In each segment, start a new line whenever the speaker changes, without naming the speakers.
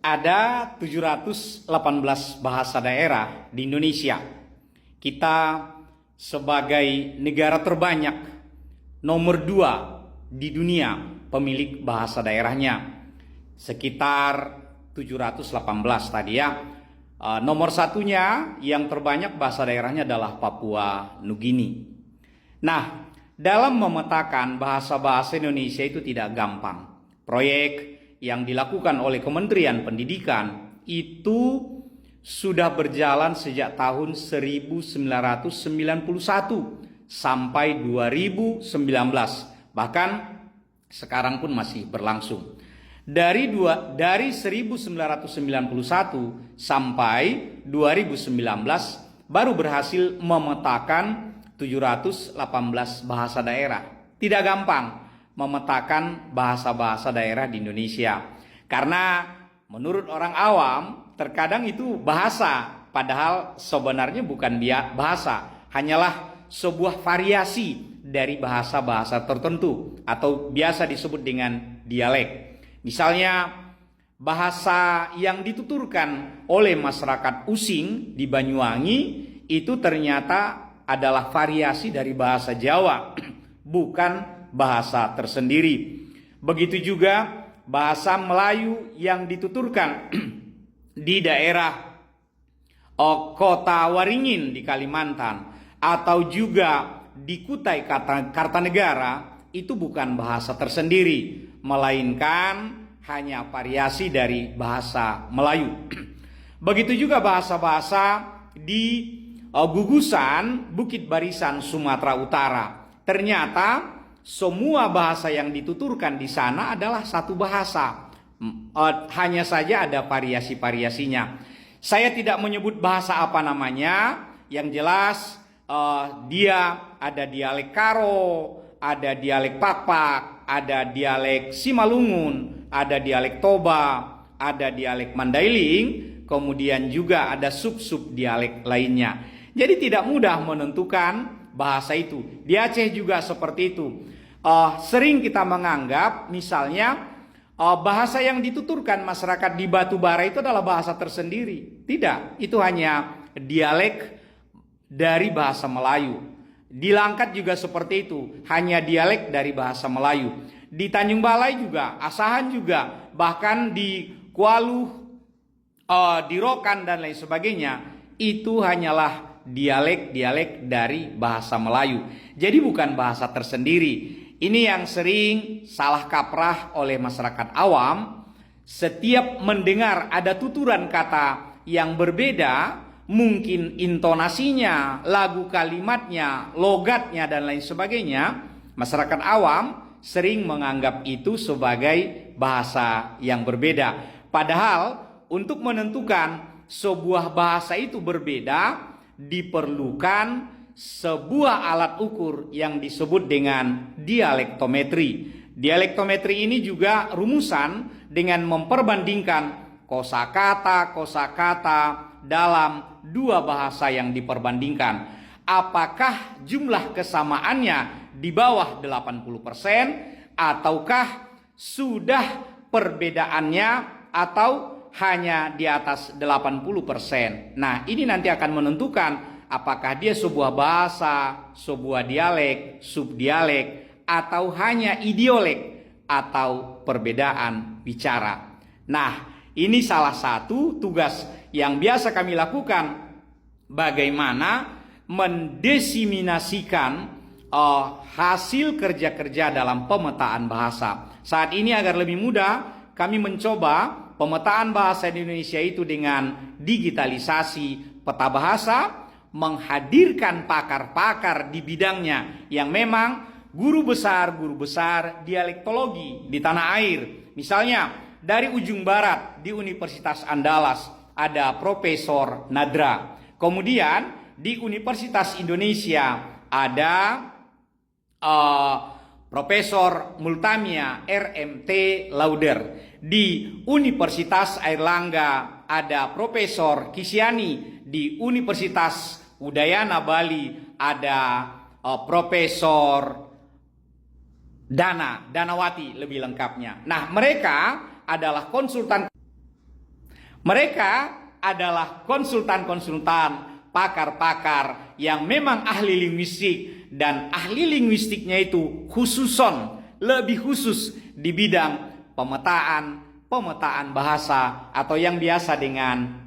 Ada 718 bahasa daerah di Indonesia. Kita sebagai negara terbanyak, nomor 2 di dunia pemilik bahasa daerahnya. Sekitar 718 tadi ya. Nomor satunya yang terbanyak bahasa daerahnya adalah Papua Nugini. Nah, dalam memetakan bahasa-bahasa Indonesia itu tidak gampang. Proyek yang dilakukan oleh Kementerian Pendidikan itu sudah berjalan sejak tahun 1991 sampai 2019. Bahkan sekarang pun masih berlangsung. Dari 1991 sampai 2019 baru berhasil memetakan 718 bahasa daerah. Tidak gampang memetakan bahasa-bahasa daerah di Indonesia. Karena menurut orang awam, terkadang itu bahasa, padahal sebenarnya bukan bahasa, hanyalah sebuah variasi dari bahasa-bahasa tertentu atau biasa disebut dengan dialek. Misalnya, bahasa yang dituturkan oleh masyarakat Using di Banyuwangi itu ternyata adalah variasi dari bahasa Jawa, bukan bahasa tersendiri. Begitu juga bahasa Melayu yang dituturkan di daerah Kota Waringin di Kalimantan atau juga di Kutai Kartanegara itu bukan bahasa tersendiri, melainkan hanya variasi dari bahasa Melayu. Begitu juga bahasa-bahasa di gugusan Bukit Barisan Sumatera Utara. Ternyata semua bahasa yang dituturkan di sana adalah satu bahasa. Hanya saja ada variasi-variasinya. Saya tidak menyebut bahasa apa namanya. Yang jelas dia ada dialek Karo, ada dialek Pakpak, ada dialek Simalungun, ada dialek Toba, ada dialek Mandailing, kemudian juga ada sub-sub dialek lainnya. Jadi tidak mudah menentukan bahasa itu. Di Aceh juga seperti itu. Sering kita menganggap misalnya bahasa yang dituturkan masyarakat di Batubara itu adalah bahasa tersendiri. Tidak, itu hanya dialek dari bahasa Melayu. Di Langkat juga seperti itu, hanya dialek dari bahasa Melayu. Di Tanjung Balai juga, Asahan juga, bahkan di Kualuh, di Rokan dan lain sebagainya, itu hanyalah dialek-dialek dari bahasa Melayu. Jadi bukan bahasa tersendiri. Ini yang sering salah kaprah oleh masyarakat awam. Setiap mendengar ada tuturan kata yang berbeda, mungkin intonasinya, lagu kalimatnya, logatnya dan lain sebagainya, masyarakat awam sering menganggap itu sebagai bahasa yang berbeda. Padahal untuk menentukan sebuah bahasa itu berbeda, diperlukan sebuah alat ukur yang disebut dengan dialektometri. Dialektometri ini juga rumusan dengan memperbandingkan kosakata dalam dua bahasa yang diperbandingkan. Apakah jumlah kesamaannya di bawah 80% ataukah sudah perbedaannya atau hanya di atas 80%. Nah, ini nanti akan menentukan apakah dia sebuah bahasa, sebuah dialek, subdialek, atau hanya idiolek atau perbedaan bicara. Nah, ini salah satu tugas yang biasa kami lakukan, bagaimana mendiseminasikan hasil kerja-kerja dalam pemetaan bahasa. Saat ini agar lebih mudah, kami mencoba pemetaan bahasa di Indonesia itu dengan digitalisasi peta bahasa, menghadirkan pakar-pakar di bidangnya yang memang guru besar dialektologi di tanah air. Misalnya dari ujung barat di Universitas Andalas ada Profesor Nadra. Kemudian di Universitas Indonesia ada Profesor Multamia RMT Lauder. Di Universitas Airlangga ada Profesor Kisiani. Di Universitas Udayana Bali ada Profesor Danawati lebih lengkapnya. Nah, mereka adalah konsultan Mereka adalah konsultan-konsultan, pakar-pakar yang memang ahli linguistik, dan ahli linguistiknya itu lebih khusus di bidang pemetaan bahasa atau yang biasa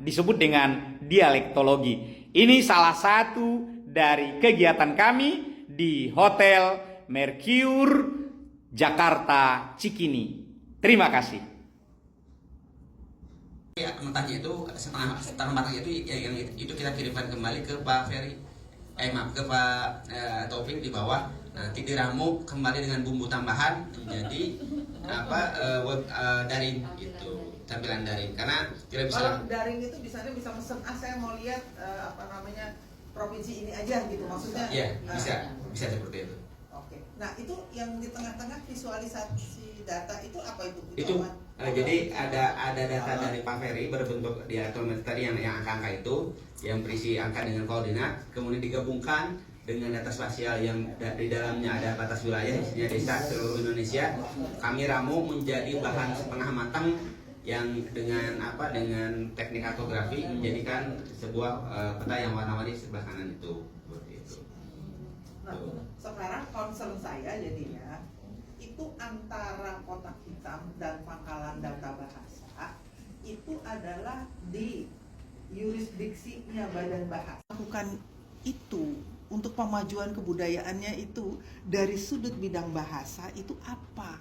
disebut dengan dialektologi. Ini salah satu dari kegiatan kami di Hotel Mercure Jakarta Cikini. Terima kasih.
Mentahnya itu setengah matangnya itu yang itu kita kirimkan kembali ke Pak Ferry, ke Pak Taufik di bawah. Nanti diramu kembali dengan bumbu tambahan menjadi daring itu, tampilan daring. Karena tidak bisa.
Kalau daring itu bisa mesen, saya mau lihat provinsi ini aja gitu maksudnya.
Iya, bisa seperti itu.
Oke. Nah, itu yang di tengah-tengah visualisasi data itu apa itu?
Jadi ada data dari Pak Ferry berbentuk diatometer tadi yang angka-angka itu, yang berisi angka dengan koordinat, kemudian digabungkan dengan data spasial yang di dalamnya ada batas wilayah, isinya desa seluruh Indonesia. Kami ramu menjadi bahan setengah matang yang dengan teknik kartografi menjadikan sebuah peta yang warna-warni sebelah kanan itu. Seperti itu.
Nah, sekarang concern saya jadinya itu antara kotak hitam dan pangkalan data bahasa itu adalah di yurisdiksinya Badan Bahasa. Lakukan itu untuk pemajuan kebudayaannya itu dari sudut bidang bahasa itu apa?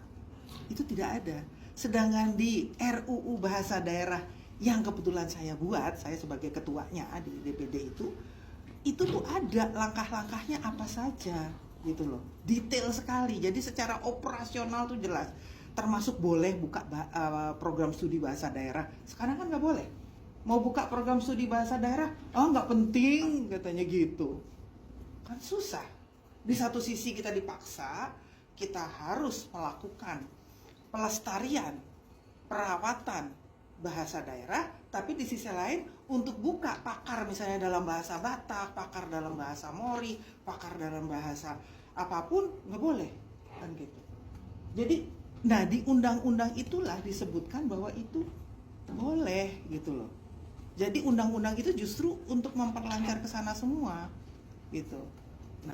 Itu tidak ada. Sedangkan di RUU Bahasa Daerah yang kebetulan saya buat, saya sebagai ketuanya di DPD itu tuh ada langkah-langkahnya apa saja gitu loh, detail sekali. Jadi secara operasional tuh jelas, termasuk boleh buka program studi bahasa daerah. Sekarang kan nggak boleh. Mau buka program studi bahasa daerah, nggak penting katanya gitu. Kan susah. Di satu sisi kita dipaksa, kita harus melakukan pelestarian, perawatan bahasa daerah, tapi di sisi lain untuk buka pakar misalnya dalam bahasa Batak, pakar dalam bahasa Mori, pakar dalam bahasa apapun nggak boleh kan gitu. Jadi, di undang-undang itulah disebutkan bahwa itu boleh gitu loh. Jadi undang-undang itu justru untuk memperlancar ke sana semua gitu.